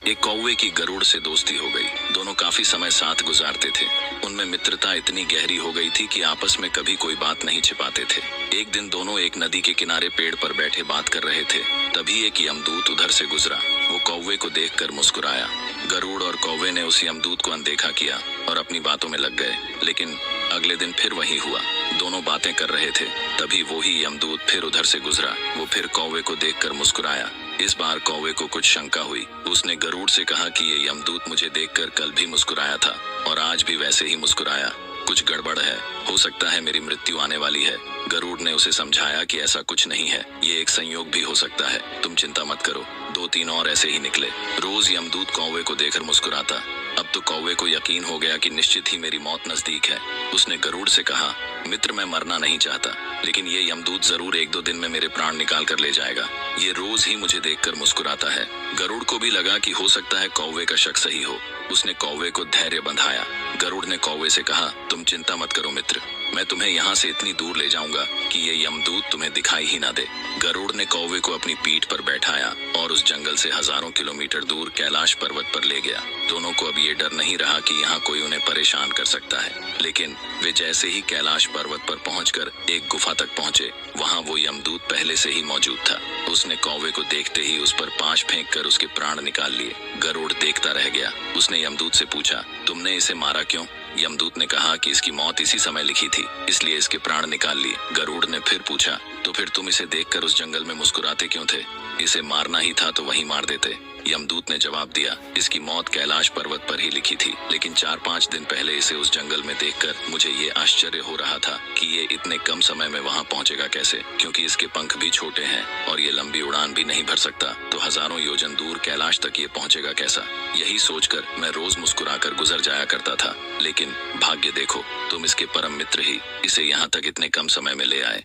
एक कौवे की गरुड़ से दोस्ती हो गई। दोनों काफी समय साथ गुजारते थे। उनमें मित्रता इतनी गहरी हो गई थी कि आपस में कभी कोई बात नहीं छिपाते थे। एक दिन दोनों एक नदी के किनारे पेड़ पर बैठे बात कर रहे थे। तभी एक यमदूत उधर से गुजरा। वो कौवे को देखकर मुस्कुराया। गरुड़ और कौवे ने उस यमदूत को अनदेखा किया और अपनी बातों में लग गए। लेकिन अगले दिन फिर वही हुआ। दोनों बातें कर रहे थे, तभी वो ही यमदूत फिर उधर से गुजरा। वो फिर कौवे को देखकर मुस्कुराया। इस बार कौवे को कुछ शंका हुई। उसने गरुड़ से कहा कि ये यमदूत मुझे देखकर कल भी मुस्कुराया था और आज भी वैसे ही मुस्कुराया। कुछ गड़बड़ है, हो सकता है मेरी मृत्यु आने वाली है। गरुड़ ने उसे समझाया कि ऐसा कुछ नहीं है, ये एक संयोग भी हो सकता है, तुम चिंता मत करो। 2-3 और ऐसे ही निकले। रोज यमदूत कौवे को देखकर मुस्कुराता। अब तो कौवे को यकीन हो गया कि निश्चित ही मेरी मौत नजदीक है। उसने गरुड़ से कहा, मित्र मैं मरना नहीं चाहता, लेकिन ये यमदूत जरूर 1-2 दिन में मेरे प्राण निकाल कर ले जाएगा। ये रोज ही मुझे देखकर मुस्कुराता है। गरुड़ को भी लगा कि हो सकता है कौवे का शक सही हो। उसने कौवे को धैर्य बंधाया। गरुड़ ने कौवे से कहा, तुम चिंता मत करो मित्र, मैं तुम्हें यहाँ से इतनी दूर ले जाऊंगा कि ये यमदूत तुम्हें दिखाई ही ना दे। गरुड़ ने कौवे को अपनी पीठ पर बैठाया और उस जंगल से हजारों किलोमीटर दूर कैलाश पर्वत पर ले गया। दोनों को अब ये डर नहीं रहा कि यहाँ कोई उन्हें परेशान कर सकता है। लेकिन वे जैसे ही कैलाश पर्वत पर पहुंचकर एक गुफा तक पहुंचे, वहां वो यमदूत पहले से ही मौजूद था। उसने कौवे को देखते ही उस पर पांच फेंककर उसके प्राण निकाल लिए। गरुड़ देखता रह गया। उसने यमदूत से पूछा, तुमने इसे मारा क्यों? यमदूत ने कहा कि इसकी मौत इसी समय लिखी थी, इसलिए इसके प्राण निकाल लिए। गरुड़ ने फिर पूछा, तो फिर तुम इसे देखकर उस जंगल में मुस्कुराते क्यों थे? इसे मारना ही था तो वहीं मार देते। यमदूत ने जवाब दिया, इसकी मौत कैलाश पर्वत पर ही लिखी थी, लेकिन 4-5 दिन पहले इसे उस जंगल में देखकर मुझे ये आश्चर्य हो रहा था कि ये इतने कम समय में वहां पहुंचेगा कैसे, क्योंकि इसके पंख भी छोटे हैं और ये लंबी उड़ान भी नहीं भर सकता, तो हजारों योजन दूर कैलाश तक ये पहुंचेगा कैसा? यही सोचकर मैं रोज मुस्कुराकर गुजर जाया करता था, लेकिन भाग्य देखो, तुम इसके परम मित्र ही इसे यहाँ तक इतने कम समय में ले आए।